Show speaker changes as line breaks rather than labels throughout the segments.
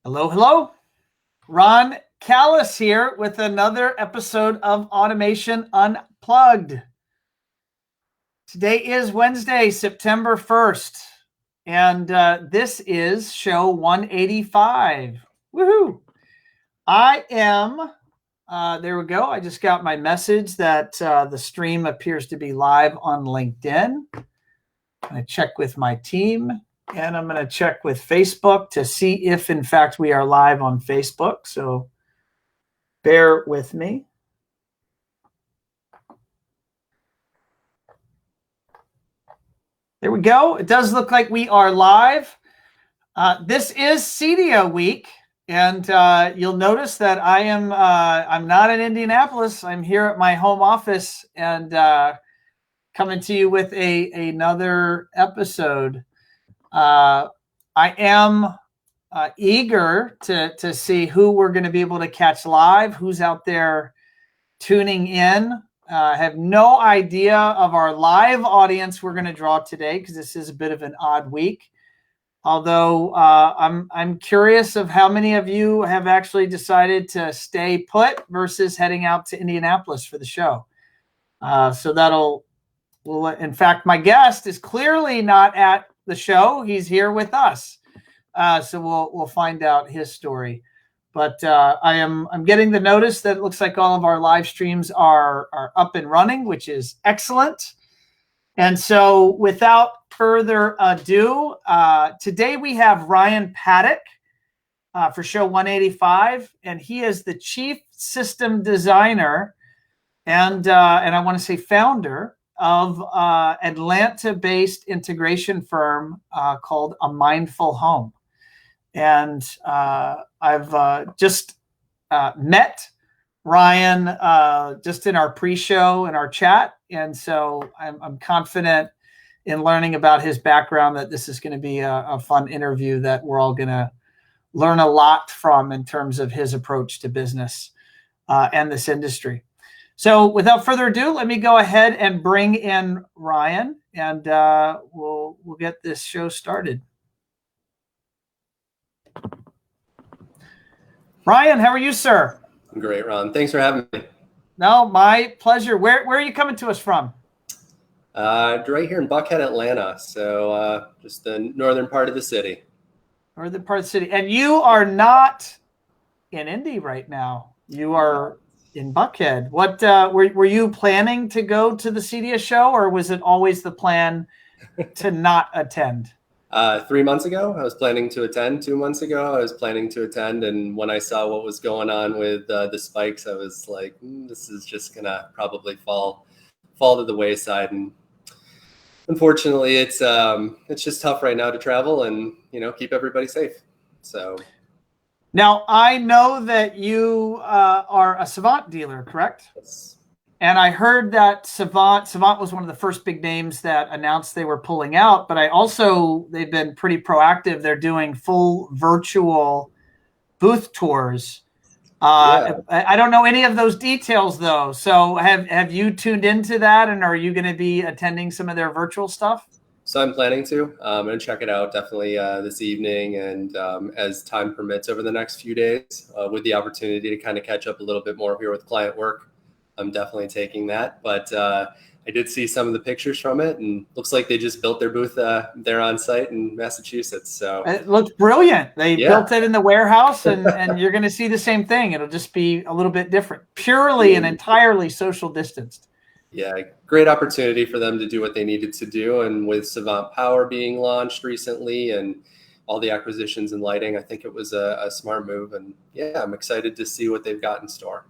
Hello, hello. Ron Callis here with another episode of Automation Unplugged. Today is Wednesday, September 1st, and this is show 185. Woohoo! I am, there we go. I just got my message that the stream appears to be live on LinkedIn. I'm going to check with my team. And I'm going to check with Facebook to see if, in fact, we are live on Facebook. So bear with me. There we go. It does look like we are live. This is CEDIA week. And you'll notice that I'm not in Indianapolis. I'm here at my home office and coming to you with another episode. I am eager to see who we're going to be able to catch live, who's out there tuning in. I have no idea of our live audience we're going to draw today because this is a bit of an odd week. Although I'm curious of how many of you have actually decided to stay put versus heading out to Indianapolis for the show. So in fact, my guest is clearly not at the show. He's here with us. So we'll find out his story. But I'm getting the notice that it looks like all of our live streams are up and running, which is excellent. And so without further ado, today we have Ryan Paddock for show 185, and he is the Chief System Designer and I want to say founder of Atlanta-based integration firm called A Mindful Home. And I've just met Ryan just in our pre-show and our chat. And so I'm confident in learning about his background that this is going to be a fun interview that we're all going to learn a lot from in terms of his approach to business and this industry. So without further ado, let me go ahead and bring in Ryan, and we'll get this show started. Ryan, how are you, sir?
I'm great, Ron. Thanks for having me.
No, my pleasure. Where are you coming to us from?
Right here in Buckhead, Atlanta. So just the northern part of the city.
Northern part of the city. And you are not in Indy right now. You are in Buckhead. What were you planning to go to the CEDIA show, or was it always the plan to not attend?
3 months ago, I was planning to attend. 2 months ago, I was planning to attend. And when I saw what was going on with the spikes, I was like, this is just going to probably fall to the wayside. And unfortunately, it's just tough right now to travel and, keep everybody safe. So
now I know that you are a Savant dealer, correct?
Yes.
And I heard that Savant was one of the first big names that announced they were pulling out, but they've been pretty proactive. They're doing full virtual booth tours. I don't know any of those details though. So have you tuned into that, and are you going to be attending some of their virtual stuff?
So I'm planning to. I'm going to check it out definitely this evening, and as time permits over the next few days, with the opportunity to kind of catch up a little bit more here with client work. I'm definitely taking that, but I did see some of the pictures from it, and looks like they just built their booth there on site in Massachusetts. So
it looks brilliant. They built it in the warehouse, and you're going to see the same thing. It'll just be a little bit different, purely and entirely social distanced.
Yeah, great opportunity for them to do what they needed to do, and with Savant Power being launched recently and all the acquisitions in lighting, I think it was a smart move, and yeah, I'm excited to see what they've got in store.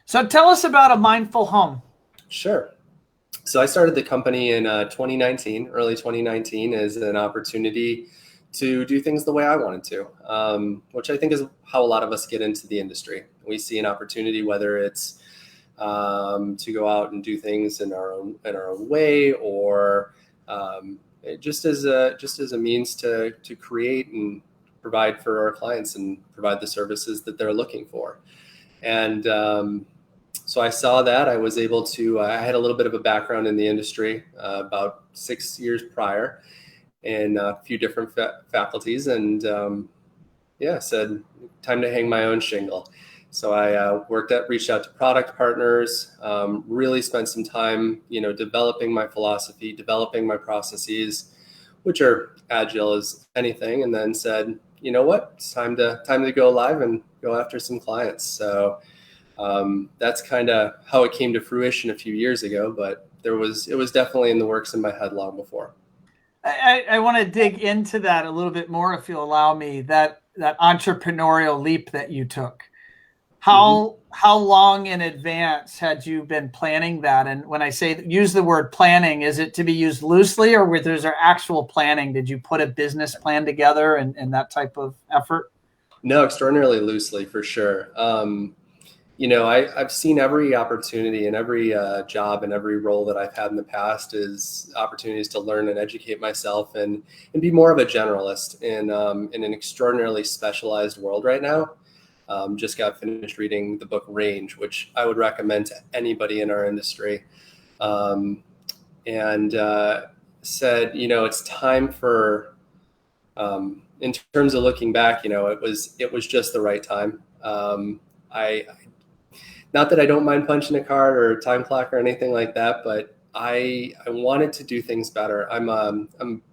So tell us about A Mindful Home.
Sure. So I started the company in early 2019, as an opportunity to do things the way I wanted to, which I think is how a lot of us get into the industry. We see an opportunity, whether it's to go out and do things in our own way, or just as a means to create and provide for our clients and provide the services that they're looking for. And so I saw that. I was able to, I had a little bit of a background in the industry, about 6 years prior, in a few different faculties. And said, time to hang my own shingle. So I reached out to product partners, really spent some time, developing my philosophy, developing my processes, which are agile as anything, and then said, you know what, it's time to go live and go after some clients. So that's kind of how it came to fruition a few years ago, but it was definitely in the works in my head long before.
I want to dig into that a little bit more, if you'll allow me, that entrepreneurial leap that you took.
Mm-hmm.
How long in advance had you been planning that? And when I say use the word planning, is it to be used loosely, or was there actual planning? Did you put a business plan together and that type of effort?
No, extraordinarily loosely for sure. I've seen every opportunity and every job and every role that I've had in the past is opportunities to learn and educate myself and be more of a generalist in an extraordinarily specialized world right now. Just got finished reading the book Range, which I would recommend to anybody in our industry. And said, it's time for, in terms of looking back, it was just the right time. I Not that I don't mind punching a card or a time clock or anything like that, but I wanted to do things better. I'm a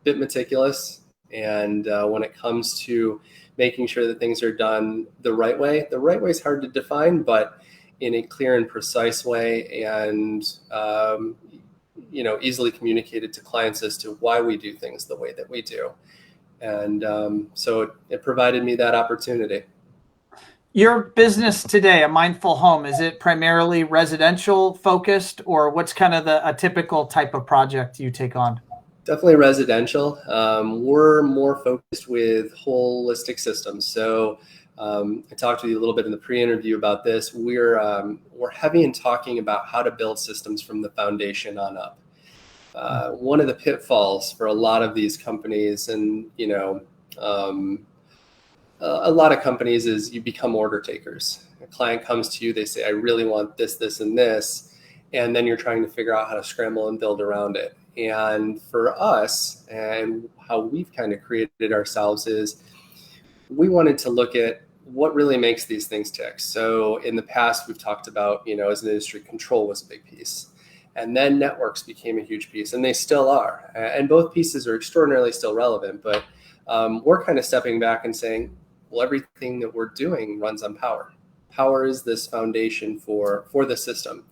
bit meticulous, and when it comes to making sure that things are done the right way is hard to define, but in a clear and precise way, and easily communicated to clients as to why we do things the way that we do. And so it provided me that opportunity.
Your business today, a mindful home, is it primarily residential focused, or what's kind of a typical type of project you take on?
Definitely residential. We're more focused with holistic systems. So I talked to you a little bit in the pre-interview about this. We're heavy in talking about how to build systems from the foundation on up. One of the pitfalls for a lot of these companies, and a lot of companies, is you become order takers. A client comes to you, they say, I really want this, this, and this. And then you're trying to figure out how to scramble and build around it. And for us, and how we've kind of created ourselves, is we wanted to look at what really makes these things tick. So in the past, we've talked about, as an industry, control was a big piece. And then networks became a huge piece, and they still are. And both pieces are extraordinarily still relevant, but we're kind of stepping back and saying, well, everything that we're doing runs on power. Power is this foundation for the system.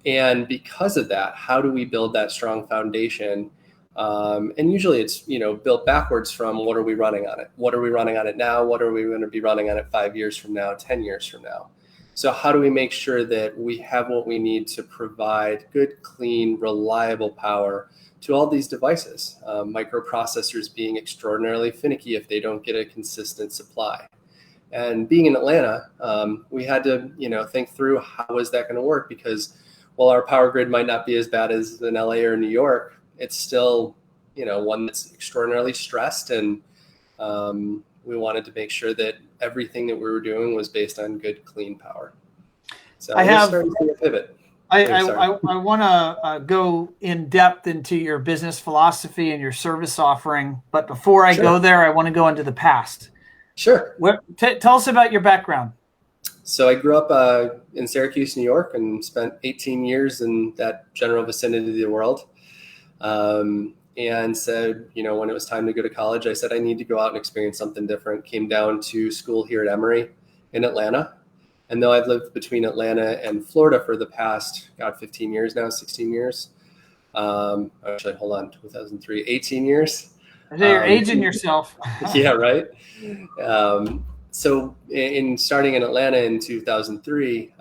And because of that, how do we build that strong foundation? And usually it's, built backwards from what are we running on it? What are we running on it now? What are we going to be running on it 5 years from now, 10 years from now? So how do we make sure that we have what we need to provide good, clean, reliable power to all these devices? Microprocessors being extraordinarily finicky if they don't get a consistent supply. And being in Atlanta, we had to, think through how is that going to work, because while our power grid might not be as bad as in LA or New York, it's still, one that's extraordinarily stressed. And we wanted to make sure that everything that we were doing was based on good, clean power. So we're starting to see a pivot.
I want to go in depth into your business philosophy and your service offering. But before I go there, I want to go into the past.
Sure.
Tell us about your background.
So I grew up in Syracuse, New York, and spent 18 years in that general vicinity of the world. And said, when it was time to go to college, I said, I need to go out and experience something different. Came down to school here at Emory in Atlanta. And though I've lived between Atlanta and Florida for the past, 15 years now, 16 years. Actually, hold on, 2003, 18 years.
You're aging yourself.
Yeah, right. So in starting in Atlanta in 2003,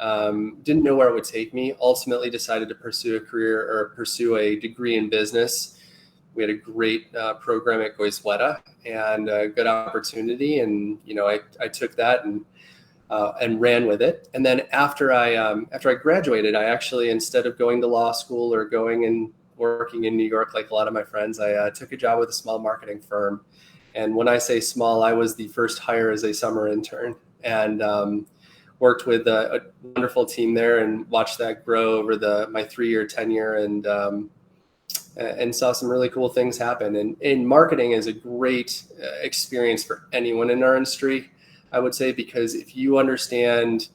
didn't know where it would take me. Ultimately decided to pursue a degree in business. We had a great program at Goizueta and a good opportunity. And, I took that and ran with it. And then after I graduated, I actually, instead of going to law school or going and working in New York like a lot of my friends, I took a job with a small marketing firm. And when I say small, I was the first hire as a summer intern, and worked with a wonderful team there and watched that grow over my 3-year tenure, and saw some really cool things happen. And marketing is a great experience for anyone in our industry. I would say, because if you understand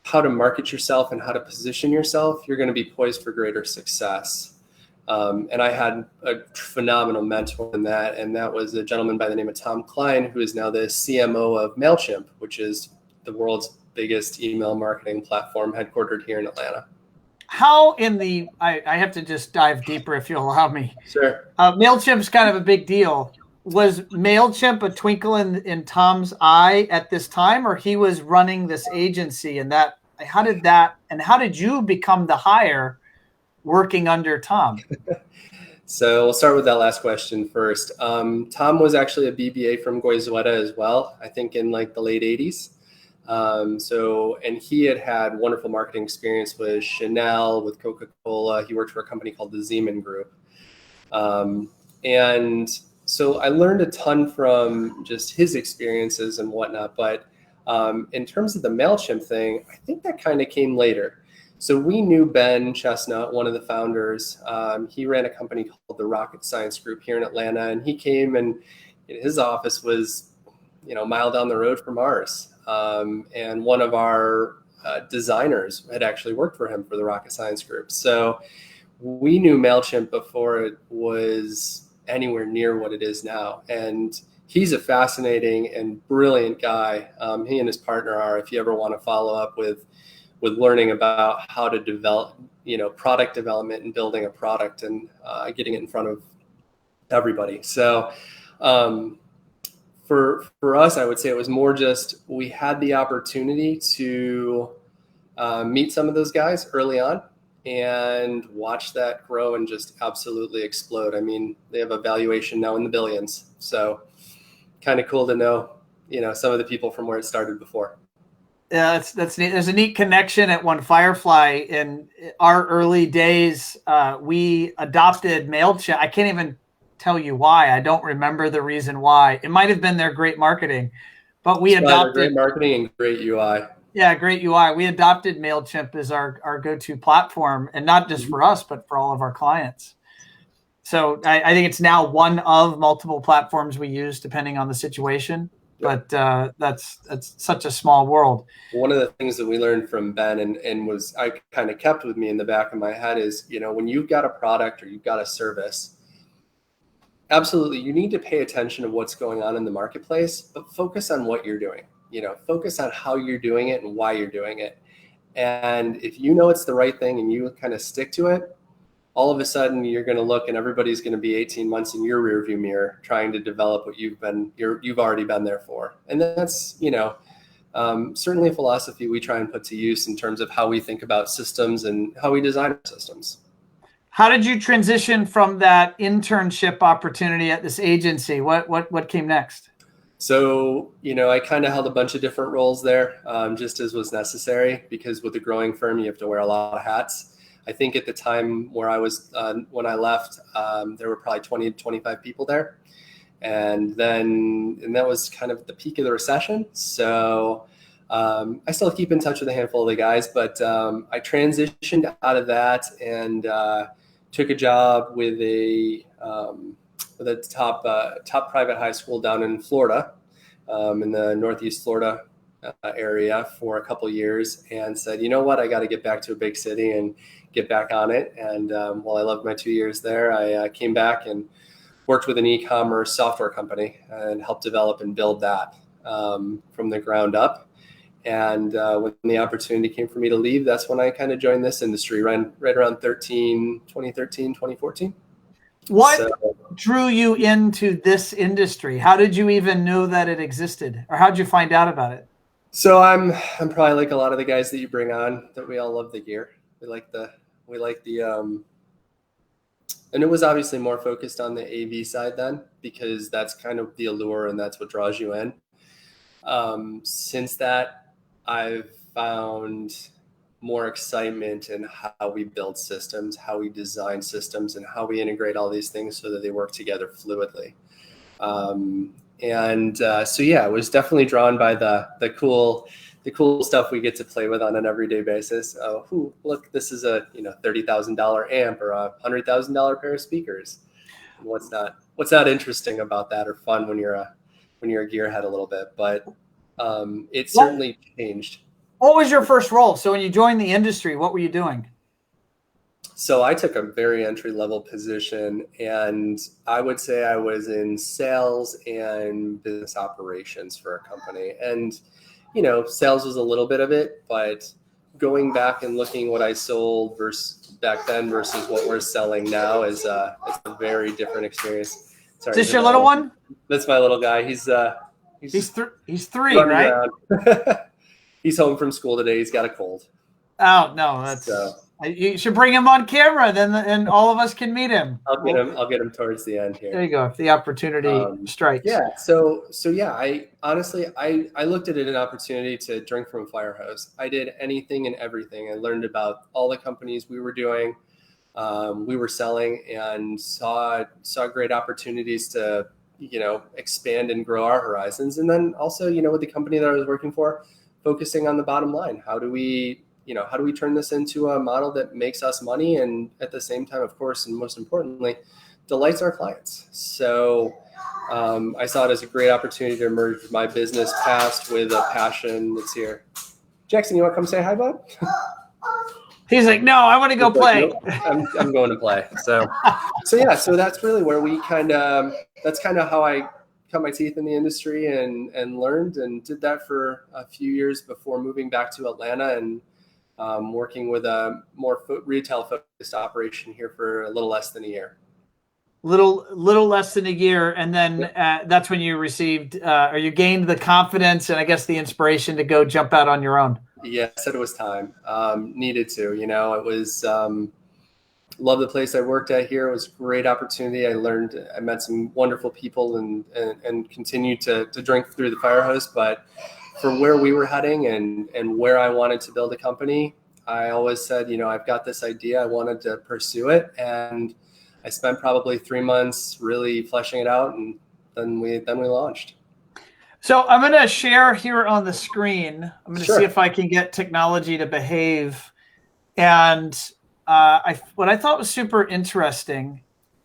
how to market yourself and how to position yourself, you're going to be poised for greater success. And I had a phenomenal mentor in that, and that was a gentleman by the name of Tom Klein, who is now the CMO of MailChimp, which is the world's biggest email marketing platform, headquartered here in Atlanta.
How I have to just dive deeper if you'll allow me.
Sure.
MailChimp's kind of a big deal. Was MailChimp a twinkle in Tom's eye at this time, or he was running this agency? And how did you become the hire working under Tom?
So we'll start with that last question first. Tom was actually a BBA from Goizueta as well, I think in like the late 80s. And he had wonderful marketing experience with Chanel, with Coca-Cola. He worked for a company called the Zeman Group. And so I learned a ton from just his experiences and whatnot. But in terms of the MailChimp thing, I think that kind of came later. So we knew Ben Chestnut, one of the founders. He ran a company called the Rocket Science Group here in Atlanta, and he came, and his office was, a mile down the road from ours. And one of our designers had actually worked for him for the Rocket Science Group. So we knew MailChimp before it was anywhere near what it is now. And he's a fascinating and brilliant guy. He and his partner are, if you ever want to follow up with learning about how to develop, product development and building a product and getting it in front of everybody. So for us, I would say it was more just we had the opportunity to meet some of those guys early on and watch that grow and just absolutely explode. I mean, they have a valuation now in the billions. So kind of cool to know, some of the people from where it started before.
Yeah, that's neat. There's a neat connection at One Firefly. In our early days, we adopted MailChimp. I can't even tell you why. I don't remember the reason why. It might have been their great marketing, but we adopted
great marketing and great UI.
Yeah, great UI. We adopted MailChimp as our go-to platform, and not just for us, but for all of our clients. So I think it's now one of multiple platforms we use depending on the situation. But that's such a small world.
One of the things that we learned from Ben and was I kind of kept with me in the back of my head is, when you've got a product or you've got a service, absolutely, you need to pay attention to what's going on in the marketplace, but focus on what you're doing. Focus on how you're doing it and why you're doing it. And if it's the right thing and you kind of stick to it, all of a sudden you're going to look and everybody's going to be 18 months in your rearview mirror trying to develop what you've already been there for. And that's, certainly a philosophy we try and put to use in terms of how we think about systems and how we design our systems.
How did you transition from that internship opportunity at this agency? What came next?
So, I kind of held a bunch of different roles there, just as was necessary, because with a growing firm, you have to wear a lot of hats. I think at the time where I was, when I left, there were probably 20 to 25 people there. And that was kind of the peak of the recession. So I still keep in touch with a handful of the guys, but I transitioned out of that and took a job with a top private high school down in Florida, in the Northeast Florida area for a couple years, and said, you know what, I got to get back to a big city and get back on it. And while I loved my 2 years there, I came back and worked with an e-commerce software company and helped develop and build that from the ground up. And when the opportunity came for me to leave, that's when I kind of joined this industry right around 2013, 2014.
What drew you into this industry? How did you even know that it existed, or how did you find out about it?
So I'm probably like a lot of the guys that you bring on, that we all love the gear. We like the and it was obviously more focused on the AV side then, because that's kind of the allure and that's what draws you in. Since that, I've found more excitement in how we build systems, how we design systems, and how we integrate all these things so that they work together fluidly. So yeah, I was definitely drawn by the cool stuff we get to play with on an everyday basis. Look, this is a $30,000 amp or a $100,000 pair of speakers. And what's not interesting about that or fun when you're a gearhead a little bit? But It certainly changed.
What was your first role? So when you joined the industry, what were you doing?
So I took a very entry level position, and I would say I was in sales and business operations for a company. And, sales was a little bit of it, but going back and looking what I sold versus back then versus what we're selling now it's a very different experience. Sorry,
Is this your little one?
That's my little guy. He's
three, right?
around. He's home from school today. He's got a cold.
Oh no, that's you should bring him on camera, then and all of us can meet him.
I'll get him towards the end here.
There you go. If the opportunity strikes.
Yeah. So yeah, I honestly I looked at it an opportunity to drink from a fire hose. I did anything and everything. I learned about all the companies we were doing, we were selling, and saw great opportunities to expand and grow our horizons. And then also with the company that I was working for, focusing on the bottom line. How do we turn this into a model that makes us money, and at the same time, of course, and most importantly, delights our clients? So I saw it as a great opportunity to merge my business past with a passion that's here. Jackson, you want to come say hi, bud?
He's like, no, I want to go play.
Nope, I'm going to play. So yeah, so that's really where that's kind of how I cut my teeth in the industry and learned, and did that for a few years before moving back to Atlanta and working with a more retail focused operation here for a little less than a year.
Little less than a year, and then that's when you received or you gained the confidence and I guess the inspiration to go jump out on your own.
Yeah, I said it was time. Needed to. It was. Love the place I worked at here. It was a great opportunity. I met some wonderful people and continued to drink through the fire hose. But for where we were heading and where I wanted to build a company, I always said, I've got this idea. I wanted to pursue it. And I spent probably 3 months really fleshing it out. And then we launched.
So I'm going to share here on the screen. I'm going to
Sure.
see if I can get technology to behave. And what I thought was super interesting,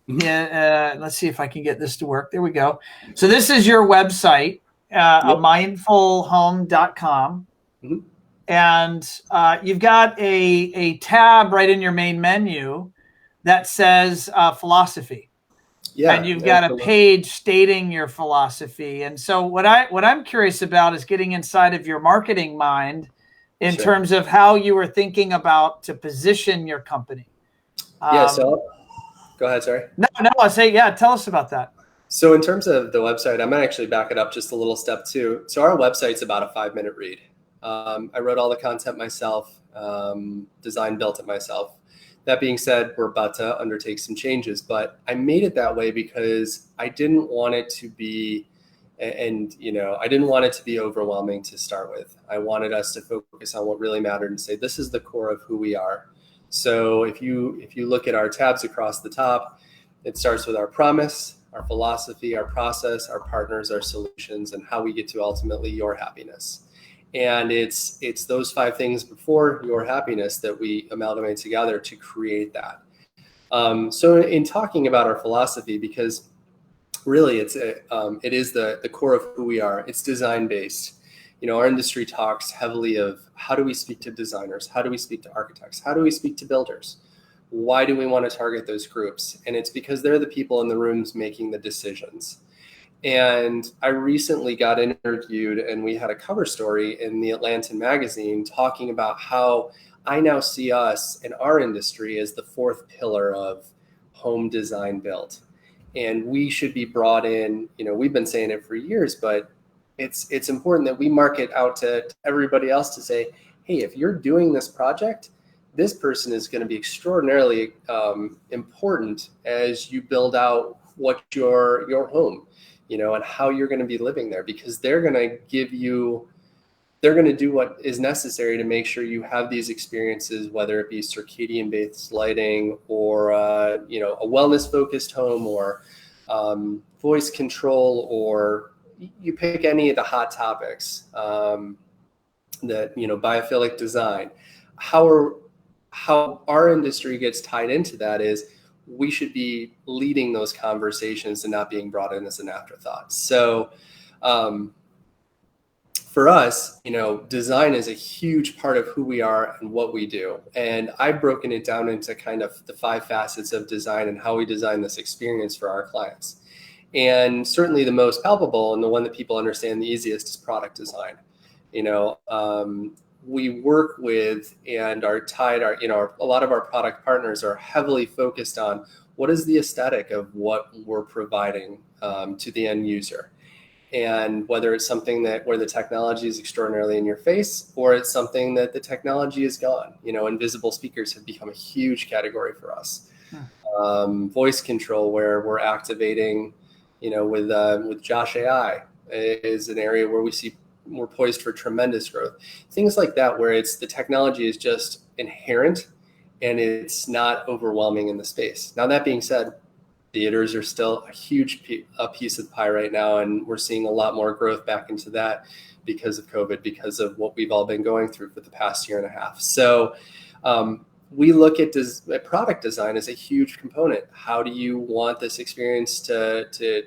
let's see if I can get this to work. There we go. So this is your website, mindfulhome.com.
Mm-hmm.
And you've got a tab right in your main menu that says philosophy. Yeah, and you've got a page stating your philosophy. And so what I'm curious about is getting inside of your marketing mind in terms of how you were thinking about to position your company.
So go ahead, sorry.
No, I'll say, tell us about that.
So in terms of the website, I'm going to actually back it up just a little step too. So our website's about a 5-minute read. I wrote all the content myself, designed, built it myself. That being said, we're about to undertake some changes, but I made it that way because I didn't want it to be, I didn't want it to be overwhelming to start with. I wanted us to focus on what really mattered and say, this is the core of who we are. So if you look at our tabs across the top, it starts with our promise, our philosophy, our process, our partners, our solutions, and how we get to ultimately your happiness. And it's those 5 things before your happiness that we amalgamate together to create that. So in talking about our philosophy, because really it is the core of who we are. It's design based. Our industry talks heavily of how do we speak to designers? How do we speak to architects? How do we speak to builders? Why do we want to target those groups? And it's because they're the people in the rooms making the decisions. And I recently got interviewed, and we had a cover story in the Atlantan magazine talking about how I now see us in our industry as the 4th pillar of home design build. And we should be brought in, we've been saying it for years, but it's important that we market out to everybody else to say, hey, if you're doing this project, this person is going to be extraordinarily important as you build out what your home, and how you're going to be living there, because they're going to do what is necessary to make sure you have these experiences, whether it be circadian based lighting or, a wellness focused home or voice control, or you pick any of the hot topics that, biophilic design. How our industry gets tied into that is we should be leading those conversations and not being brought in as an afterthought. So for us, design is a huge part of who we are and what we do. And I've broken it down into kind of the 5 facets of design and how we design this experience for our clients. And certainly the most palpable and the one that people understand the easiest is product design. We work with and are tied, a lot of our product partners are heavily focused on what is the aesthetic of what we're providing to the end user. And whether it's something where the technology is extraordinarily in your face, or it's something that the technology is gone. Invisible speakers have become a huge category for us. Voice control, where we're activating, with Josh AI, is an area where we're poised for tremendous growth. Things like that, where the technology is just inherent and it's not overwhelming in the space. Now, that being said, theaters are still a huge piece of the pie right now, and we're seeing a lot more growth back into that because of COVID, because of what we've all been going through for the past year and a half. So we look at product design as a huge component. How do you want this experience to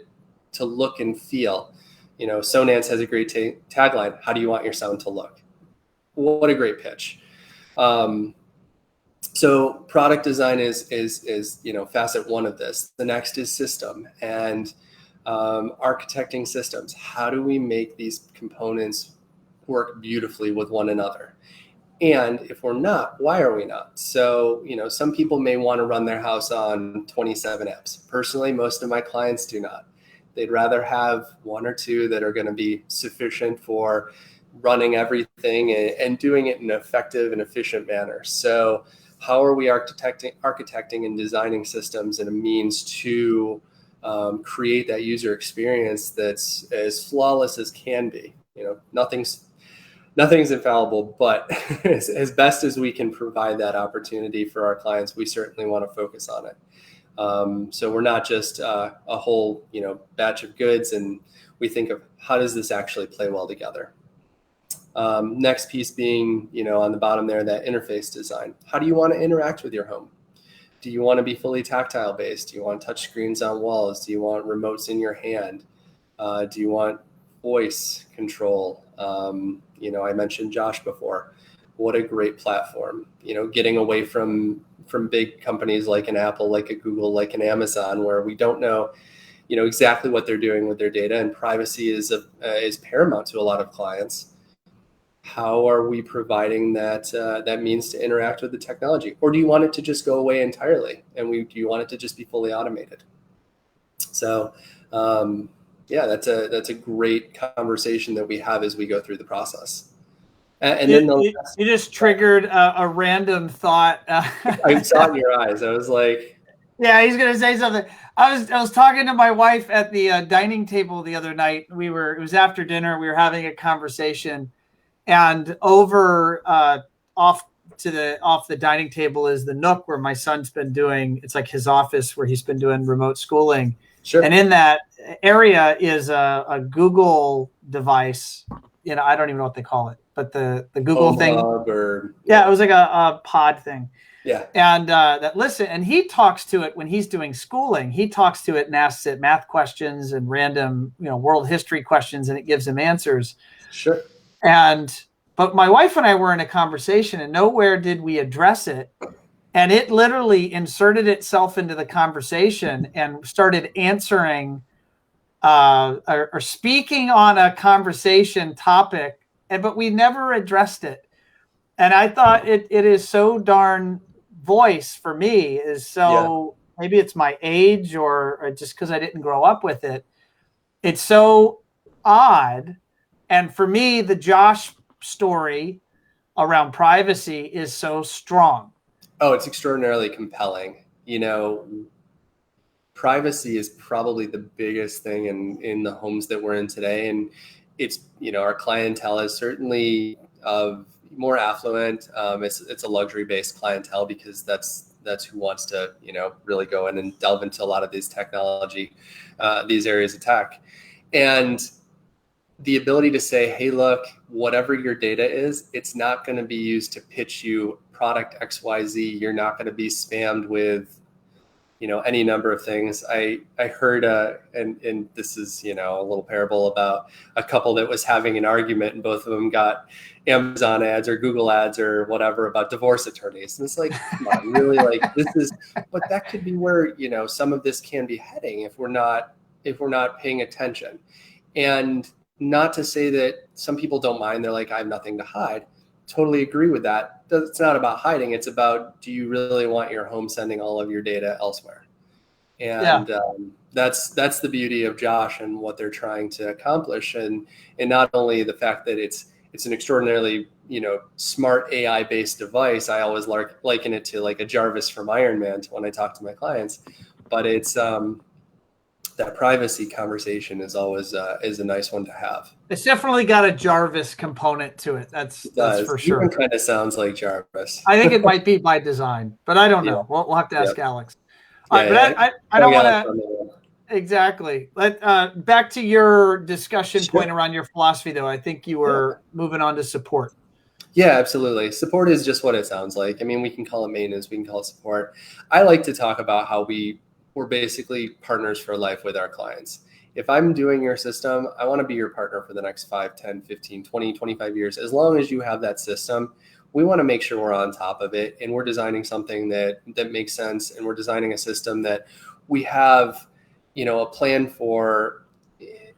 look and feel? Sonance has a great tagline: how do you want your sound to look? What a great pitch. So product design is facet one of this. The next is system and architecting systems. How do we make these components work beautifully with one another? And if we're not, why are we not? So, some people may want to run their house on 27 apps. Personally, most of my clients do not. They'd rather have 1 or 2 that are going to be sufficient for running everything and doing it in an effective and efficient manner. So how are we architecting and designing systems in a means to create that user experience that's as flawless as can be? Nothing's infallible, but as best as we can provide that opportunity for our clients, we certainly want to focus on it. So we're not just a whole, batch of goods, and we think of how does this actually play well together. Next piece being, on the bottom there, that interface design. How do you want to interact with your home? Do you want to be fully tactile based? Do you want touch screens on walls? Do you want remotes in your hand? Do you want voice control? I mentioned Josh before. What a great platform. Getting away from big companies like an Apple, like a Google, like an Amazon, where we don't know, exactly what they're doing with their data, and privacy is paramount to a lot of clients. How are we providing that means to interact with the technology? Or do you want it to just go away entirely? And do you want it to just be fully automated? So, that's a great conversation that we have as we go through the process. And then
you just triggered a random thought.
I saw it in your eyes. I was like,
yeah, he's going to say something. I was talking to my wife at the dining table the other night. It was after dinner. We were having a conversation, and over off the dining table is the nook where my son's been doing. It's like his office where he's been doing remote schooling.
Sure.
And in that area is a Google device. I don't even know what they call it, but the Google thing. It was like a pod thing.
Yeah.
And and he talks to it when he's doing schooling. He talks to it and asks it math questions and random, world history questions, and it gives him answers.
Sure.
But my wife and I were in a conversation, and nowhere did we address it. And it literally inserted itself into the conversation and started answering or speaking on a conversation topic, but we never addressed it. And I thought it is so darn voice for me is so, maybe it's my age or just because I didn't grow up with it. It's so odd. And for me, the Josh story around privacy is so strong.
Oh, it's extraordinarily compelling. Privacy is probably the biggest thing in the homes that we're in today. And it's, our clientele is certainly more affluent. It's a luxury-based clientele because that's who wants to, really go in and delve into a lot of these technology, these areas of tech. And the ability to say, hey, look, whatever your data is, it's not going to be used to pitch you product XYZ. You're not going to be spammed with any number of things. I heard, and this is, a little parable about a couple that was having an argument, and both of them got Amazon ads or Google ads or whatever about divorce attorneys. And it's like, come on, really, like but that could be where, some of this can be heading if we're not paying attention. And not to say that some people don't mind. They're like, I have nothing to hide. Totally agree with that. It's not about hiding. It's about, do you really want your home sending all of your data elsewhere? And that's the beauty of Josh and what they're trying to accomplish. And not only the fact that it's an extraordinarily, smart AI based device. I always liken it to like a Jarvis from Iron Man when I talk to my clients, but it's, that privacy conversation is always is a nice one to have.
It's definitely got a Jarvis component to it. That's for sure.
It kind of sounds like Jarvis.
I think it might be by design, but I don't know. We'll have to ask Alex. All right, but I don't want to exactly. Back to your discussion point around your philosophy, though. I think you were moving on to support.
Yeah, absolutely. Support is just what it sounds like. I mean, we can call it maintenance, we can call it support. I like to talk about how we're basically partners for life with our clients. If I'm doing your system, I want to be your partner for the next 5, 10, 15, 20, 25 years. As long as you have that system, we want to make sure we're on top of it, and we're designing something that makes sense, and we're designing a system that we have, a plan for.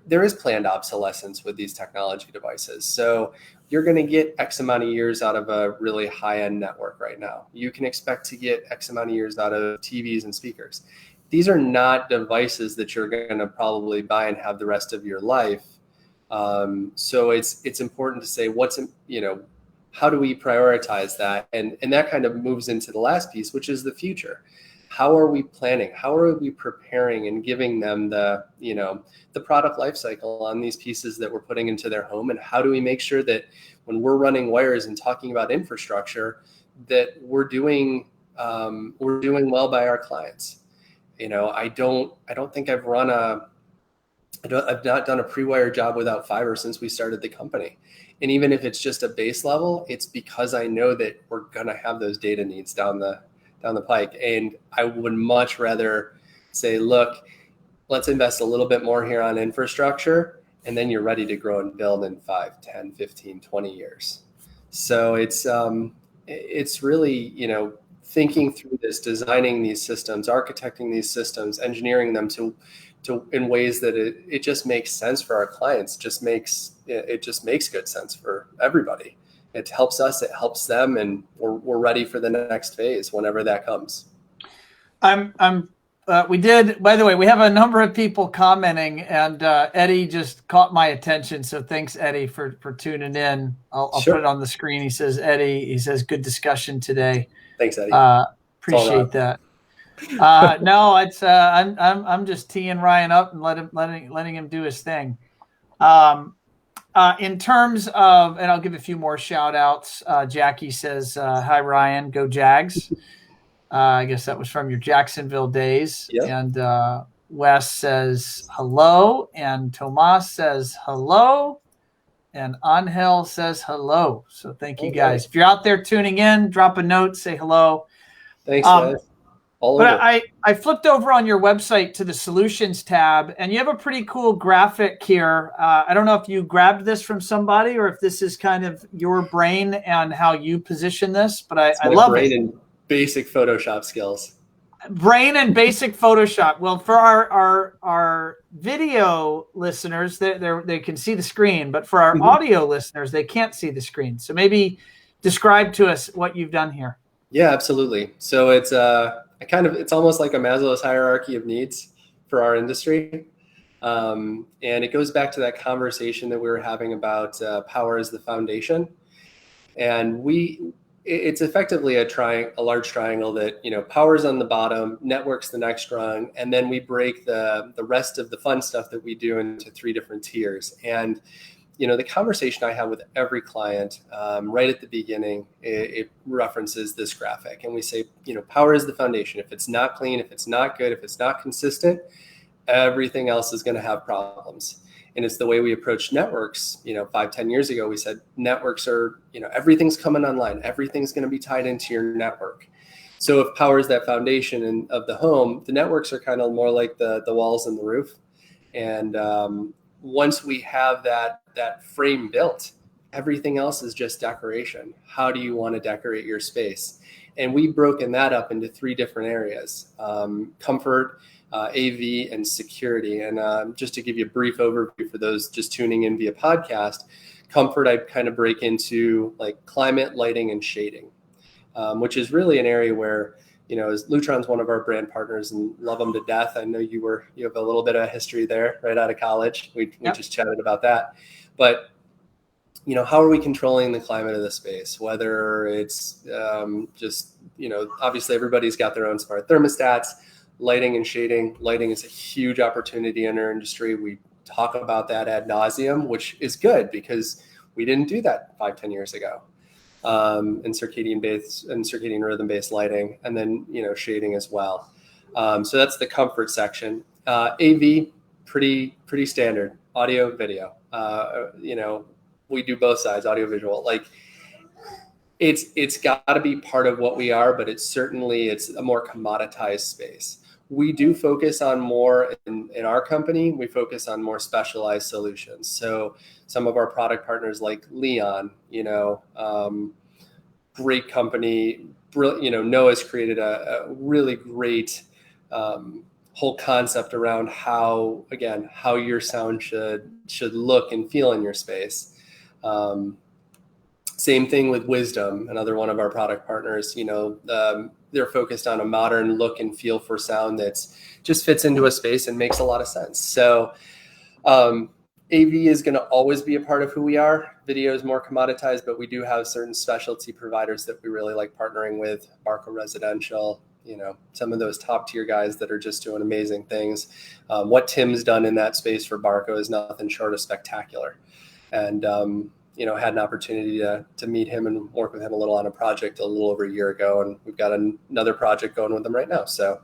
There is planned obsolescence with these technology devices. So you're going to get X amount of years out of a really high-end network right now. You can expect to get X amount of years out of TVs and speakers. These are not devices that you're going to probably buy and have the rest of your life. So it's important to say how do we prioritize that? And that kind of moves into the last piece, which is the future. How are we planning? How are we preparing and giving them the product life cycle on these pieces that we're putting into their home? And how do we make sure that when we're running wires and talking about infrastructure, that we're doing well by our clients? I don't think I've not done a pre-wire job without fiber since we started the company. And even if it's just a base level, it's because I know that we're going to have those data needs down the pike. And I would much rather say, look, let's invest a little bit more here on infrastructure, and then you're ready to grow and build in 5, 10, 15, 20 years. So it's really, thinking through this, designing these systems, architecting these systems, engineering them to in ways that it just makes sense for our clients. It just makes good sense for everybody. It helps us, it helps them, and we're ready for the next phase whenever that comes.
We did, by the way, we have a number of people commenting, and Eddie just caught my attention. So thanks, Eddie, for tuning in. I'll put it on the screen. He says, good discussion today.
Thanks, Eddie.
Appreciate that. No, it's I'm just teeing Ryan up and letting him do his thing. In terms of, and I'll give a few more shout outs. Jackie says, hi, Ryan, go Jags. I guess that was from your Jacksonville days. Yep. And Wes says hello, and Tomas says hello, and Angel says hello. So thank you guys. If you're out there tuning in, drop a note, say hello.
Thanks, guys.
But I flipped over on your website to the solutions tab, and you have a pretty cool graphic here. I don't know if you grabbed this from somebody or if this is kind of your brain and how you position this, but I love it.
And basic Photoshop skills.
Brain and basic Photoshop. Well, for our video listeners, they can see the screen, but for our audio listeners, they can't see the screen. So maybe describe to us what you've done here.
Yeah, absolutely. So it's it's almost like a Maslow's hierarchy of needs for our industry. And it goes back to that conversation that we were having about power as the foundation. And it's effectively a large triangle that, power is on the bottom, network's the next rung, and then we break the rest of the fun stuff that we do into 3 different tiers. And the conversation I have with every client right at the beginning, it references this graphic. And we say, power is the foundation. If it's not clean, if it's not good, if it's not consistent, everything else is going to have problems. And it's the way we approach networks. 5, 10 years ago, we said networks are, everything's coming online. Everything's going to be tied into your network. So if power is that foundation of the home, the networks are kind of more like the walls and the roof. And once we have that frame built, everything else is just decoration. How do you want to decorate your space? And we've broken that up into 3 different areas: comfort, AV, and security. And just to give you a brief overview for those just tuning in via podcast, comfort I kind of break into like climate, lighting, and shading, which is really an area where, as Lutron's one of our brand partners and love them to death. I know you have a little bit of history there right out of college. We just chatted about that. But how are we controlling the climate of the space? Whether it's obviously everybody's got their own smart thermostats, lighting and shading. Lighting is a huge opportunity in our industry. We talk about that ad nauseum, which is good because we didn't do that 5-10 years ago. And circadian rhythm-based lighting, and then, shading as well. So that's the comfort section. AV, pretty standard. Audio, video. We do both sides, audio, visual. Like it's got to be part of what we are, but it's a more commoditized space. We do focus on more in our company. We focus on more specialized solutions. So some of our product partners like Leon, great company. Noah's created a really great whole concept around how your sound should look and feel in your space. Same thing with Wisdom, another one of our product partners. They're focused on a modern look and feel for sound that's just fits into a space and makes a lot of sense. So AV is going to always be a part of who we are. Video is more commoditized, but we do have certain specialty providers that we really like partnering with. Barco Residential, some of those top tier guys that are just doing amazing things. What Tim's done in that space for Barco is nothing short of spectacular. And had an opportunity to meet him and work with him a little on a project a little over a year ago, and we've got another project going with him right now. So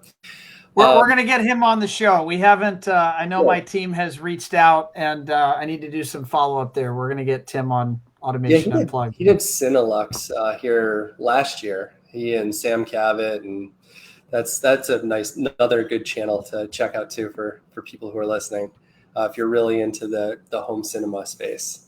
we're going to get him on the show. We haven't. I know my team has reached out, and I need to do some follow up there. We're going to get Tim on Automation Unplugged.
He did Cinelux here last year. He and Sam Cavett, and that's another good channel to check out too for people who are listening. If you're really into the home cinema space.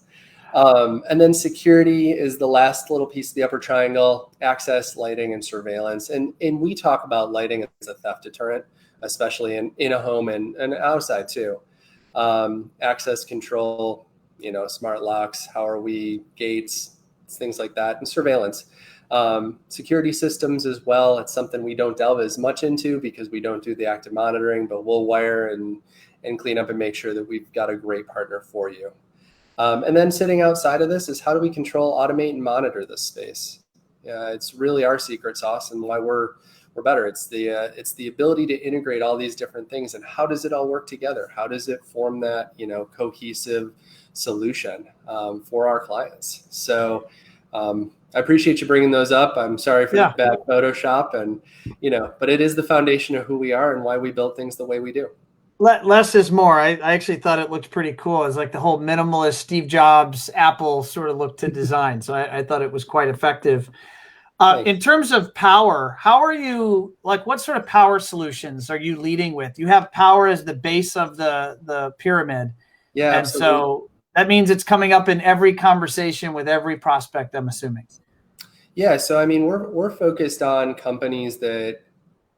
And then security is the last little piece of the upper triangle: access, lighting, and surveillance. And we talk about lighting as a theft deterrent, especially in a home and outside too. Access control, smart locks, gates, things like that, and surveillance. Security systems as well. It's something we don't delve as much into because we don't do the active monitoring, but we'll wire and clean up and make sure that we've got a great partner for you. And then sitting outside of this is how do we control, automate, and monitor this space? It's really our secret sauce and why we're better. It's the ability to integrate all these different things, and how does it all work together? How does it form that cohesive solution for our clients? So I appreciate you bringing those up. I'm sorry for the bad Photoshop, and but it is the foundation of who we are and why we build things the way we do.
Less is more. I actually thought it looked pretty cool. It's like the whole minimalist Steve Jobs, Apple sort of look to design. So I thought it was quite effective. In terms of power, how are you, what sort of power solutions are you leading with? You have power as the base of the pyramid. Yeah. And absolutely. So that means it's coming up in every conversation with every prospect, I'm assuming.
Yeah. So, I mean, we're focused on companies that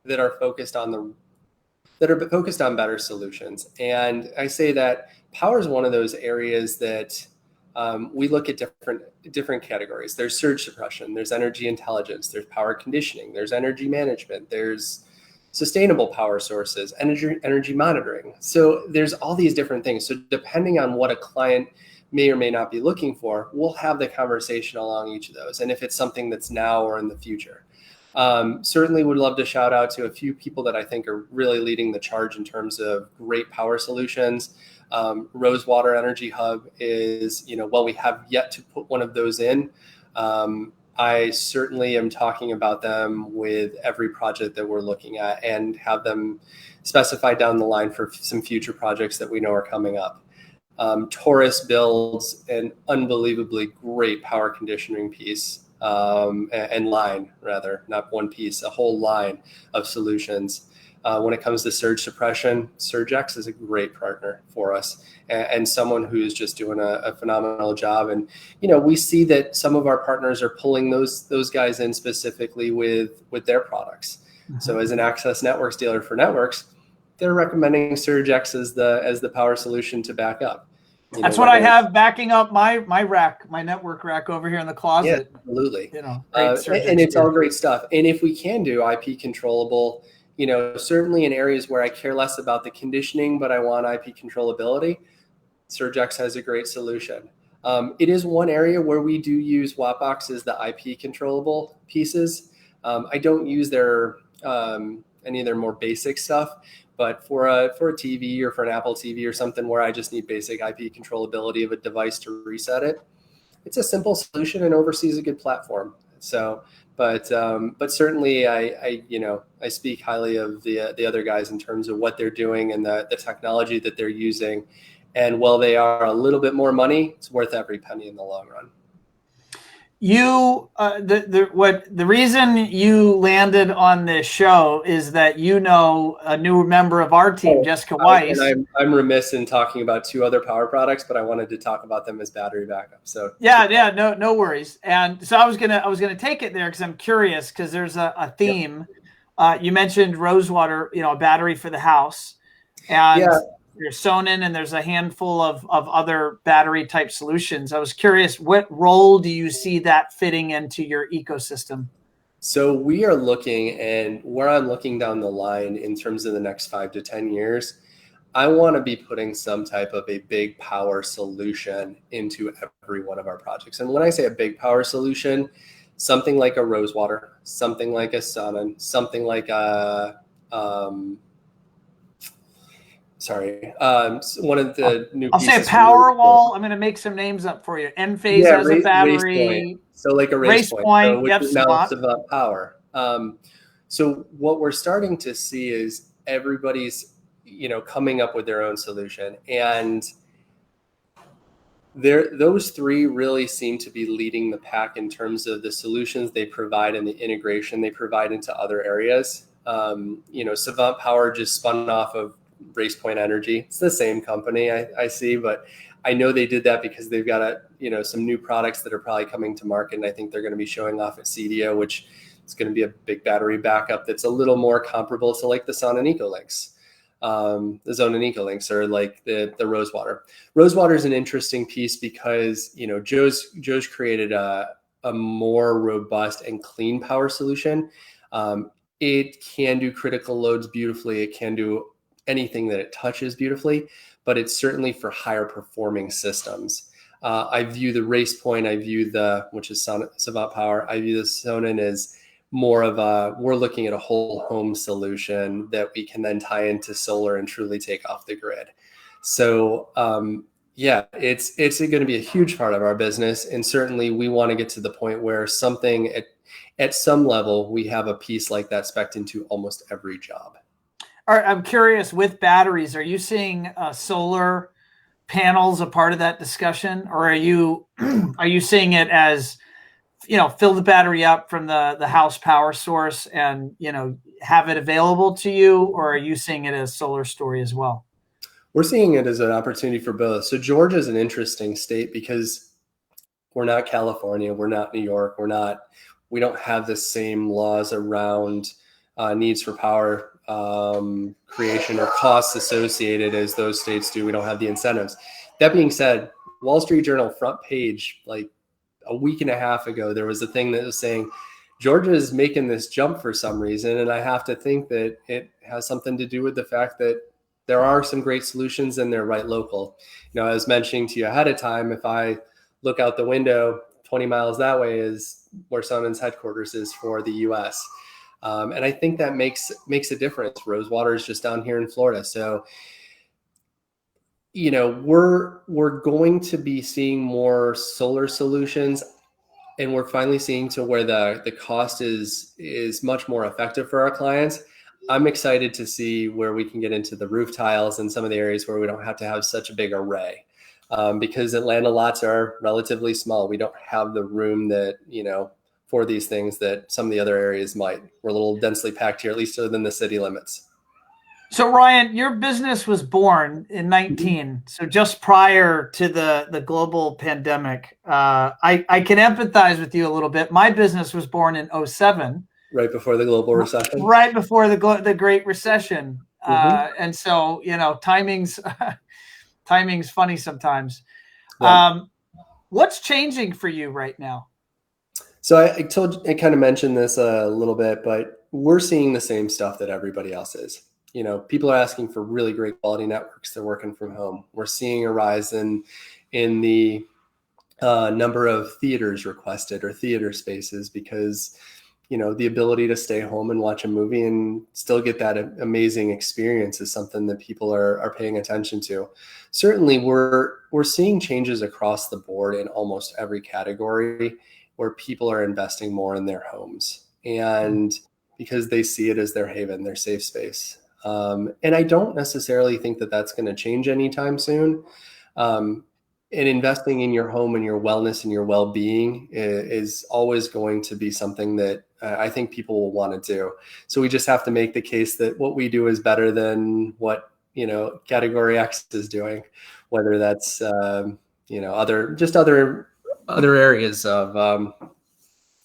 are focused on better solutions. And I say that power is one of those areas that we look at different categories. There's surge suppression, there's energy intelligence, there's power conditioning, there's energy management, there's sustainable power sources, energy monitoring. So there's all these different things. So depending on what a client may or may not be looking for, we'll have the conversation along each of those. And if it's something that's now or in the future. Certainly would love to shout out to a few people that I think are really leading the charge in terms of great power solutions. Rosewater Energy Hub is, while we have yet to put one of those in, I certainly am talking about them with every project that we're looking at and have them specified down the line for some future projects that we know are coming up. Taurus builds an unbelievably great power conditioning piece and line, rather, not one piece, a whole line of solutions. When it comes to surge suppression, SurgeX is a great partner for us, and someone who's just doing a phenomenal job. And we see that some of our partners are pulling those guys in specifically with their products. Mm-hmm. So as an access networks dealer for networks, they're recommending SurgeX as the power solution to back up.
That's what I have backing up my rack, my network rack over here in the closet.
Yeah, absolutely.
And
it's all great stuff. And if we can do IP controllable, certainly in areas where I care less about the conditioning, but I want IP controllability, SurgeX has a great solution. It is one area where we do use Wattbox as the IP controllable pieces. I don't use any of their more basic stuff, but for a TV or for an Apple TV or something where I just need basic IP controllability of a device to reset it, it's a simple solution, and Overseas is a good platform. So, but certainly I speak highly of the other guys in terms of what they're doing and the technology that they're using. And while they are a little bit more money, it's worth every penny in the long run.
The reason you landed on this show is that a new member of our team, Jessica Weiss.
And I'm remiss in talking about two other power products, but I wanted to talk about them as battery backup. So
no worries. And so I was gonna take it there because I'm curious, because there's a theme. Yep. You mentioned Rosewater, a battery for the house, and there's Sonnen, and there's a handful of other battery type solutions. I was curious, what role do you see that fitting into your ecosystem?
So we are looking, and where I'm looking down the line in terms of the next 5 to 10 years, I want to be putting some type of a big power solution into every one of our projects. And when I say a big power solution, something like a Rosewater, something like a Sonnen, something like a one of the new
I'll say a Powerwall. I'm going to make some names up for you. Enphase has a battery.
So like a race point.
Yep,
Savant Power. So what we're starting to see is everybody's, coming up with their own solution. And those three really seem to be leading the pack in terms of the solutions they provide and the integration they provide into other areas. Savant Power just spun off of Race Point Energy. It's the same company I see, but I know they did that because they've got some new products that are probably coming to market, and I think they're going to be showing off at CDO, which is going to be a big battery backup that's a little more comparable to like the Zone and EcoLinks. The Zone and EcoLinks are like the Rosewater. Rosewater is an interesting piece because Joe's created a more robust and clean power solution. It can do critical loads beautifully. It can do anything that it touches beautifully, but it's certainly for higher performing systems. I view the Race Point, which is Savant Power, I view the Sonnen as more of we're looking at a whole home solution that we can then tie into solar and truly take off the grid. So it's going to be a huge part of our business. And certainly we want to get to the point where something at some level, we have a piece like that spec'd into almost every job.
All right, I'm curious, with batteries, are you seeing solar panels a part of that discussion, or are you seeing it as, fill the battery up from the house power source and, have it available to you, or are you seeing it as solar story as well?
We're seeing it as an opportunity for both. So Georgia is an interesting state because we're not California, we're not New York, we don't have the same laws around needs for power creation or costs associated as those states do. We don't have the incentives. That being said, Wall Street Journal front page, like a week and a half ago, there was a thing that was saying Georgia is making this jump for some reason. And I have to think that it has something to do with the fact that there are some great solutions and they're right local. I was mentioning to you ahead of time, if I look out the window, 20 miles that way is where Sonnen's headquarters is for the US. And I think that makes a difference. Rosewater is just down here in Florida. So, we're going to be seeing more solar solutions, and we're finally seeing to where the cost is much more effective for our clients. I'm excited to see where we can get into the roof tiles and some of the areas where we don't have to have such a big array, because Atlanta lots are relatively small. We don't have the room that, for these things that some of the other areas might. We're a little densely packed here, at least within the city limits.
So Ryan, your business was born in 19, so just prior to the global pandemic. I can empathize with you a little bit. My business was born in 07.
Right before the global recession.
Right before the Great Recession. And so, timing's funny sometimes.
Yeah.
What's changing for you right now?
So I kind of mentioned this a little bit, but we're seeing the same stuff that everybody else is. People are asking for really great quality networks. They're working from home. We're seeing a rise in the number of theaters requested or theater spaces because, the ability to stay home and watch a movie and still get that amazing experience is something that people are paying attention to. Certainly, we're seeing changes across the board in almost every category where people are investing more in their homes, and because they see it as their haven, their safe space. And I don't necessarily think that that's going to change anytime soon. And investing in your home and your wellness and your well-being is always going to be something that I think people will want to do. So we just have to make the case that what we do is better than what, category X is doing, whether that's, other areas of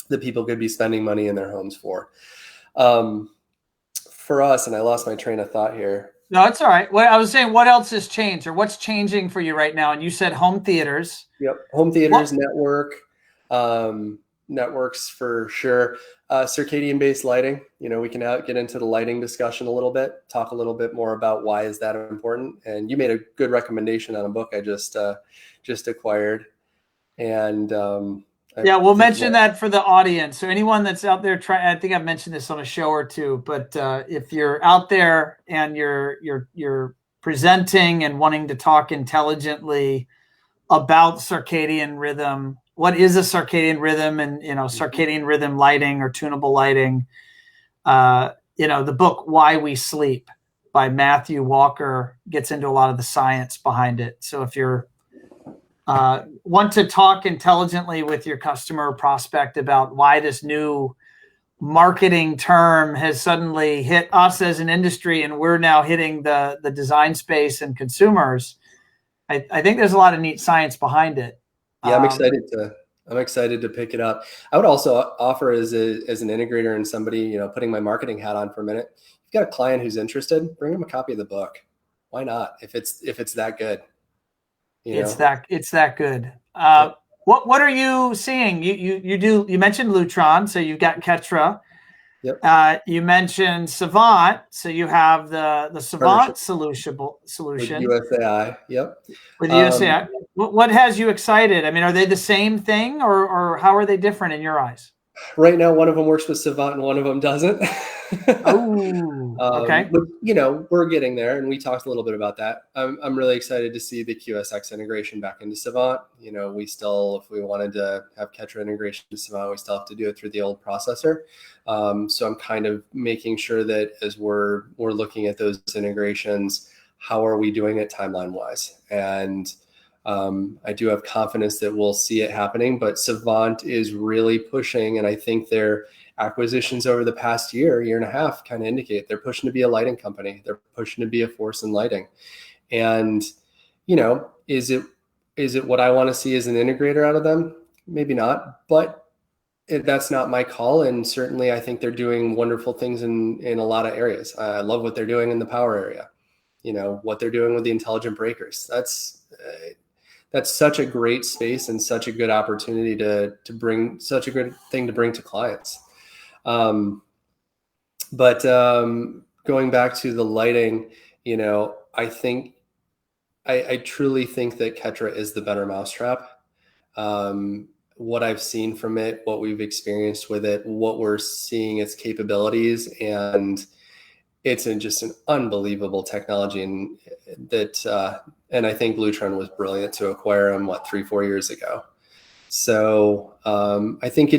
that people could be spending money in their homes for. For us, and I lost my train of thought here.
No, it's all right. I was saying, what else has changed, or what's changing for you right now? And you said home theaters.
Yep, home theaters, networks for sure. Circadian-based lighting. We can get into the lighting discussion a little bit. Talk a little bit more about why is that important. And you made a good recommendation on a book I just acquired. And
we'll mention that for the audience. So anyone that's out there I think I've mentioned this on a show or two, but if you're out there and you're presenting and wanting to talk intelligently about circadian rhythm, what is a circadian rhythm, and circadian rhythm lighting or tunable lighting, the book Why We Sleep by Matthew Walker gets into a lot of the science behind it. So if you're want to talk intelligently with your customer or prospect about why this new marketing term has suddenly hit us as an industry and we're now hitting the design space and consumers, I think there's a lot of neat science behind it.
Yeah, I'm excited to pick it up. I would also offer as an integrator and somebody, putting my marketing hat on for a minute. If you've got a client who's interested, bring them a copy of the book. Why not? If it's that good.
It's that good. What are you seeing? You mentioned Lutron, so you've got Ketra.
Yep.
You mentioned Savant, so you have the Savant solution.
With USAI. Yep.
With USAI. What has you excited? I mean, are they the same thing, or how are they different in your eyes?
Right now, one of them works with Savant and one of them doesn't.
Oh, okay.
But, we're getting there, and we talked a little bit about that. I'm really excited to see the QSX integration back into Savant. We still, if we wanted to have Ketra integration to Savant, we still have to do it through the old processor. So I'm kind of making sure that as we're looking at those integrations, how are we doing it timeline-wise? And I do have confidence that we'll see it happening, but Savant is really pushing, and I think their acquisitions over the past year and a half kind of indicate they're pushing to be a lighting company. They're pushing to be a force in lighting. And, is it what I want to see as an integrator out of them? Maybe not, but that's not my call. And certainly I think they're doing wonderful things in a lot of areas. I love what they're doing in the power area, what they're doing with the intelligent breakers. That's such a great space and such a good opportunity to bring such a good thing to bring to clients. But going back to the lighting, I think I truly think that Ketra is the better mousetrap. What I've seen from it, what we've experienced with it, what we're seeing its capabilities, and it's just an unbelievable technology, and I think Lutron was brilliant to acquire them 3-4 years ago. So I think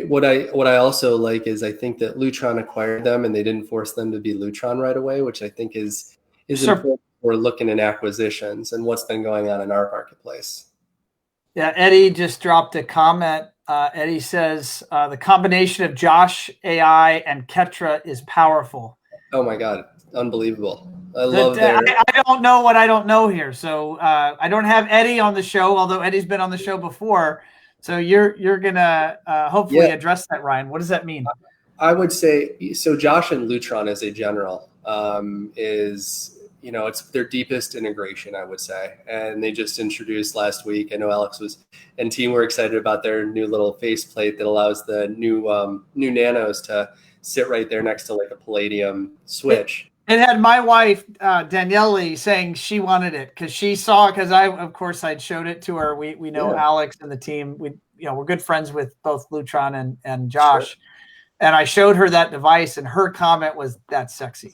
what I also like is I think that Lutron acquired them and they didn't force them to be Lutron right away, which I think is important. We're looking at acquisitions and what's been going on in our marketplace.
Yeah, Eddie just dropped a comment Eddie says the combination of Josh AI and Ketra is powerful.
Oh my God, unbelievable! I love
I don't know what I don't know here, so I don't have Eddie on the show, although Eddie's been on the show before. So you're gonna hopefully address that, Ryan. What does that mean?
I would say so. Josh and Lutron, as a general, is it's their deepest integration, I would say, and they just introduced last week. I know Alex and team were excited about their new little faceplate that allows the new nanos to sit right there next to like a Palladium switch.
It had my wife Danielle saying she wanted it because she saw because I'd showed it to her. We know Alex and the team. We're good friends with both Lutron and Josh. Sure. And I showed her that device, and her comment was, "That's sexy.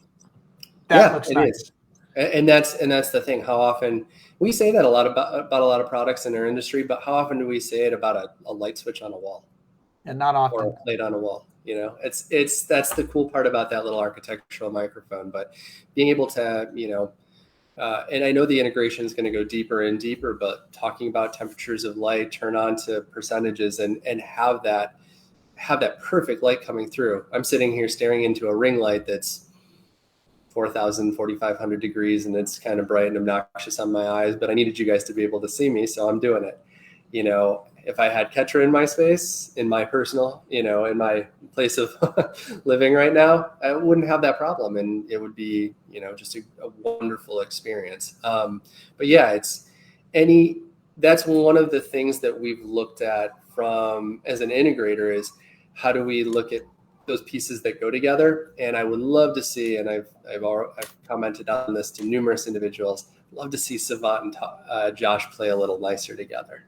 That looks nice." Is.
And that's the thing. How often we say that about a lot of products in our industry, but how often do we say it about a light switch on a wall?
And not often.
Or a plate on a wall. It's that's the cool part about that little architectural microphone. But being able to, and I know the integration is going to go deeper and deeper, but talking about temperatures of light, turn on to percentages, and have that perfect light coming through. I'm sitting here staring into a ring light that's 4,000, 4,500 degrees, and it's kind of bright and obnoxious on my eyes, but I needed you guys to be able to see me, so I'm doing it. If I had Ketra in my space, in my personal, in my place of living right now, I wouldn't have that problem, and it would be, just a wonderful experience. But yeah, that's one of the things that we've looked at as an integrator is how do we look at those pieces that go together? And I would love to see, and I've commented on this to numerous individuals, love to see Savant and Josh play a little nicer together.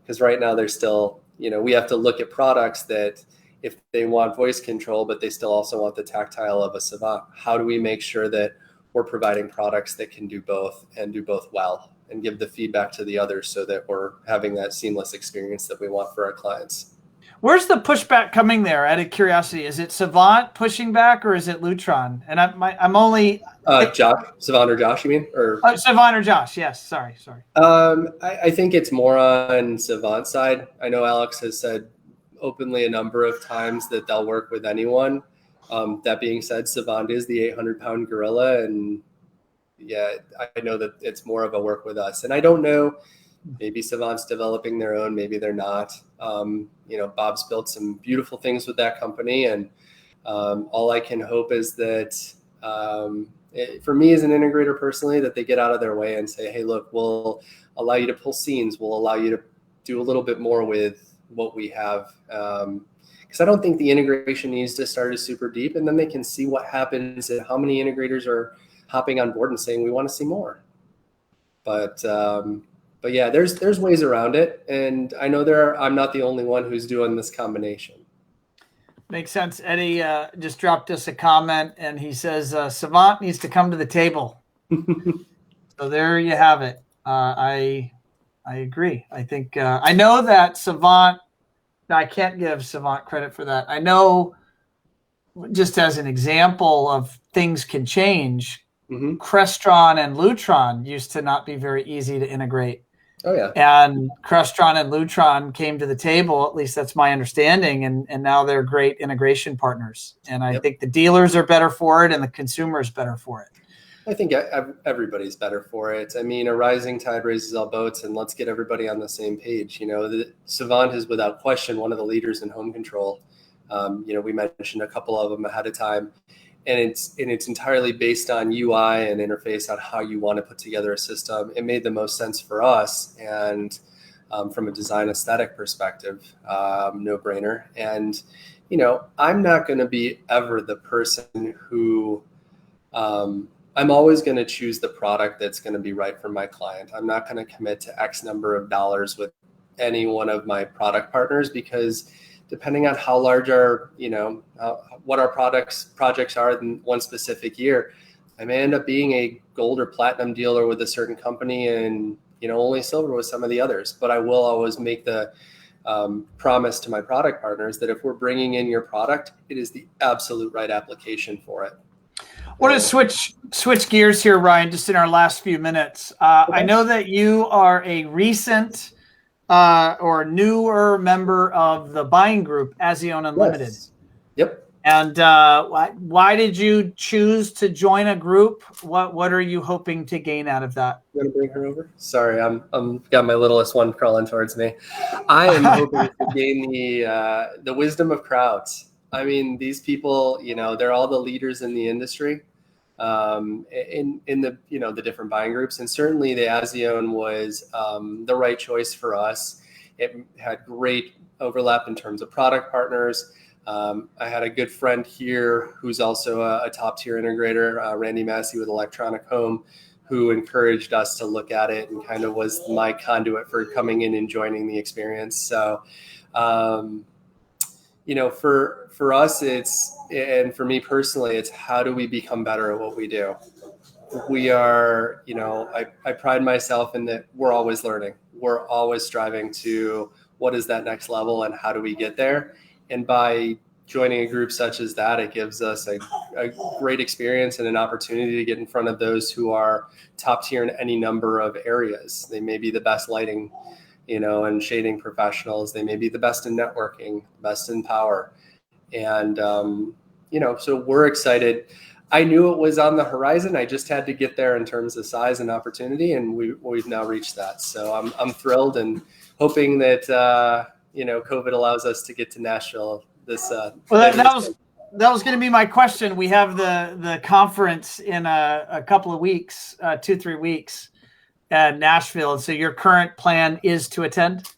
Because right now they're still, we have to look at products that if they want voice control, but they still also want the tactile of a Savant, how do we make sure that we're providing products that can do both and do both well and give the feedback to the others so that we're having that seamless experience that we want for our clients?
Where's the pushback coming there? Out of curiosity, is it Savant pushing back or is it Lutron? And I'm only
Josh, Savant or Josh, you mean? Or
Savant or Josh? Yes. Sorry.
I think it's more on Savant side. I know Alex has said openly a number of times that they'll work with anyone. That being said, Savant is the 800-pound gorilla, and yeah, I know that it's more of a work with us. And I don't know. Maybe Savant's developing their own, maybe they're not. Bob's built some beautiful things with that company, and all I can hope is that for me as an integrator personally, that they get out of their way and say, hey, look, we'll allow you to pull scenes, we'll allow you to do a little bit more with what we have. Because I don't think the integration needs to start as super deep, and then they can see what happens and how many integrators are hopping on board and saying, we want to see more. But yeah, there's ways around it, and I know I'm not the only one who's doing this combination.
Makes sense. Eddie just dropped us a comment, and he says Savant needs to come to the table. So there you have it. I agree. I think I know that Savant. I can't give Savant credit for that. I know, just as an example of things can change. Mm-hmm. Crestron and Lutron used to not be very easy to integrate.
Oh, yeah.
And Crestron and Lutron came to the table, at least that's my understanding, and now they're great integration partners. And I think the dealers are better for it and the consumer is better for it.
I think everybody's better for it. I mean, a rising tide raises all boats, and let's get everybody on the same page. The Savant is without question one of the leaders in home control. We mentioned a couple of them ahead of time. And it's entirely based on UI and interface on how you want to put together a system. It made the most sense for us, and from a design aesthetic perspective, no brainer. And I'm not going to be ever the person who I'm always going to choose the product that's going to be right for my client. I'm not going to commit to X number of dollars with any one of my product partners, because depending on how large what our projects are in one specific year, I may end up being a gold or platinum dealer with a certain company and, only silver with some of the others. But I will always make the promise to my product partners that if we're bringing in your product, it is the absolute right application for it.
I want to switch gears here, Ryan, just in our last few minutes. Okay. I know that you are a recent or newer member of the buying group, Azione Unlimited.
Yes. Yep.
And why did you choose to join a group? What are you hoping to gain out of that?
You want to bring her over? Sorry, I'm got my littlest one crawling towards me. I am hoping to gain the wisdom of crowds. I mean, these people, they're all the leaders in the industry, in the the different buying groups, and certainly the Azione was the right choice for us. It had great overlap in terms of product partners. I had a good friend here who's also a top tier integrator, Randy Massey with Electronic Home, who encouraged us to look at it and kind of was my conduit for coming in and joining the experience. So, for us, and for me personally, it's how do we become better at what we do? We are, I pride myself in that we're always learning. We're always striving to what is that next level and how do we get there? And by joining a group such as that, it gives us a great experience and an opportunity to get in front of those who are top tier in any number of areas. They may be the best lighting, and shading professionals. They may be the best in networking, best in power. And, so we're excited. I knew it was on the horizon. I just had to get there in terms of size and opportunity, and we've now reached that. So I'm thrilled and hoping that, COVID allows us to get to Nashville this.
Well, that was going to be my question. We have the conference in a couple of weeks, 2-3 weeks at Nashville. And so your current plan is to attend?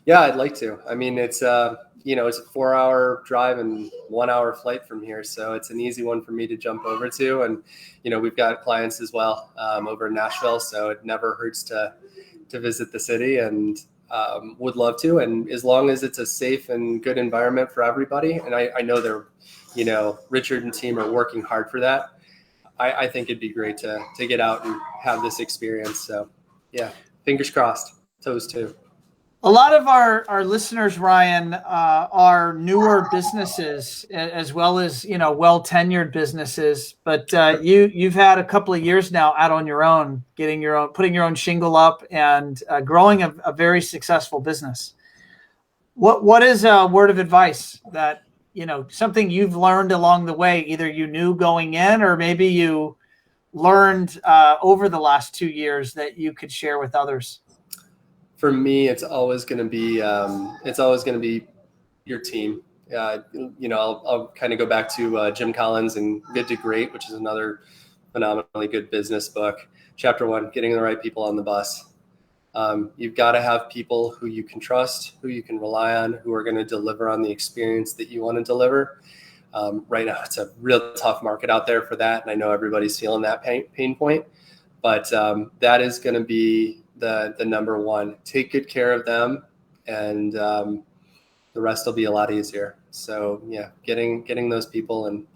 Yeah, I'd like to. I mean, it's it's a 4-hour drive and 1-hour flight from here. So it's an easy one for me to jump over to. And, we've got clients as well over in Nashville. So it never hurts to visit the city, and would love to. And as long as it's a safe and good environment for everybody. And I know they're, Richard and team are working hard for that. I think it'd be great to get out and have this experience. So yeah, fingers crossed, toes too.
A lot of our listeners, Ryan, are newer businesses as well as, well-tenured businesses. But you've had a couple of years now out on your own, putting your own shingle up and growing a very successful business. What is a word of advice that, something you've learned along the way, either you knew going in or maybe you learned over the last 2 years that you could share with others?
For me, it's always going to be your team. I'll kind of go back to Jim Collins and Good to Great, which is another phenomenally good business book. Chapter 1, getting the right people on the bus. You've got to have people who you can trust, who you can rely on, who are going to deliver on the experience that you want to deliver. Right now, it's a real tough market out there for that, and I know everybody's feeling that pain point. But that is going to be the number one. Take good care of them, and the rest will be a lot easier. So yeah, getting those people and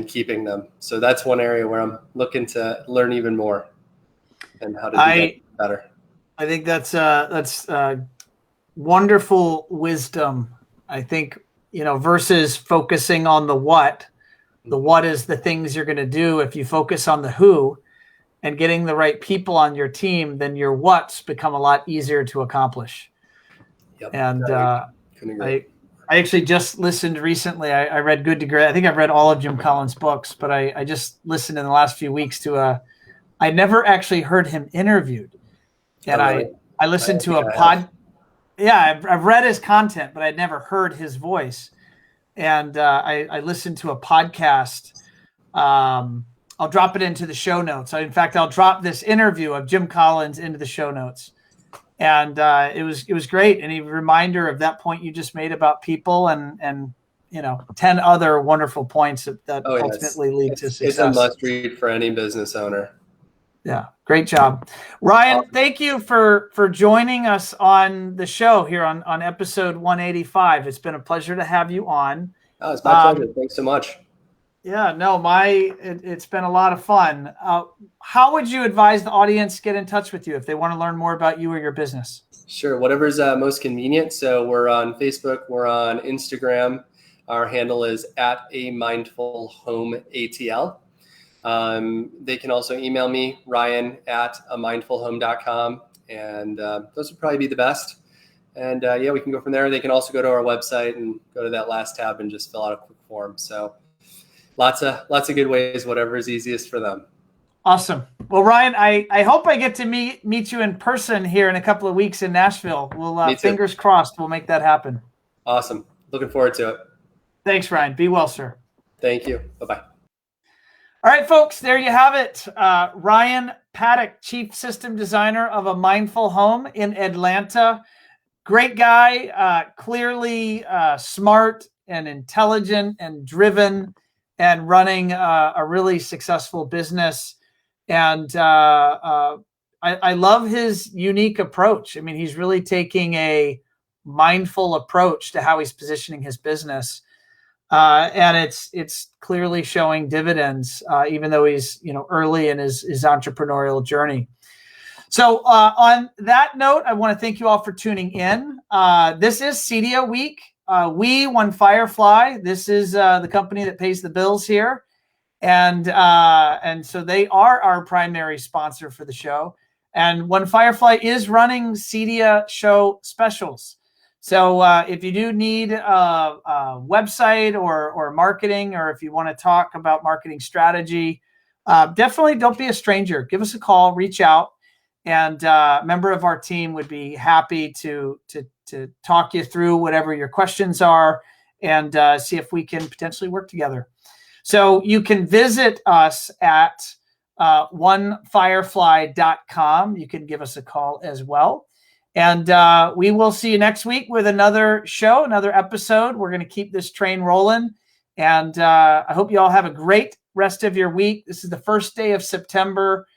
keeping them. So that's one area where I'm looking to learn even more and how to do that better.
I think that's wonderful wisdom. I think, versus focusing on the what is the things you're going to do. If you focus on the who and getting the right people on your team, then your what's become a lot easier to accomplish.
Yep.
And I actually just listened recently. I read Good to Great. I think I've read all of Jim Collins' books, but I just listened in the last few weeks to I never actually heard him interviewed. And I listened to a pod. Yeah, I've read his content, but I'd never heard his voice. And I listened to a podcast. I'll drop it into the show notes. In fact, I'll drop this interview of Jim Collins into the show notes. And it was great. And a reminder of that point you just made about people and 10 other wonderful points that ultimately lead to success.
It's a must read for any business owner.
Yeah, great job. Ryan, thank you for joining us on the show here on episode 185. It's been a pleasure to have you on.
Oh, it's my pleasure. Thanks so much.
Yeah, no, it's been a lot of fun. How would you advise the audience get in touch with you if they want to learn more about you or your business?
Sure, whatever's most convenient. So we're on Facebook, we're on Instagram. Our handle is @amindfulhomeatl. They can also email me, Ryan@amindfulhome.com. And those would probably be the best. And yeah, we can go from there. They can also go to our website and go to that last tab and just fill out a quick form. So lots of good ways, whatever is easiest for them.
Awesome. Well, Ryan, I hope I get to meet you in person here in a couple of weeks in Nashville. We'll fingers crossed we'll make that happen.
Awesome. Looking forward to it.
Thanks, Ryan. Be well, sir.
Thank you. Bye-bye.
All right, folks, there you have it. Ryan Paddock, Chief System Designer of A Mindful Home in Atlanta. Great guy, clearly smart and intelligent and driven and running a really successful business. And I love his unique approach. I mean, he's really taking a mindful approach to how he's positioning his business. And it's clearly showing dividends, even though he's early in his entrepreneurial journey. So on that note, I want to thank you all for tuning in. This is CDO Week. We, One Firefly, this is the company that pays the bills here. And so they are our primary sponsor for the show. And One Firefly is running CDO show specials. So if you do need a website or marketing, or if you want to talk about marketing strategy, definitely don't be a stranger. Give us a call, reach out, and a member of our team would be happy to talk you through whatever your questions are and see if we can potentially work together. So you can visit us at onefirefly.com. You can give us a call as well. And we will see you next week with another show, another episode. We're going to keep this train rolling. And I hope you all have a great rest of your week. This is the first day of September.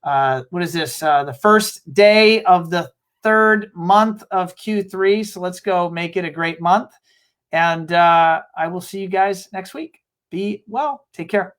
What is this? The first day of the third month of Q3. So let's go make it a great month. And I will see you guys next week. Be well. Take care.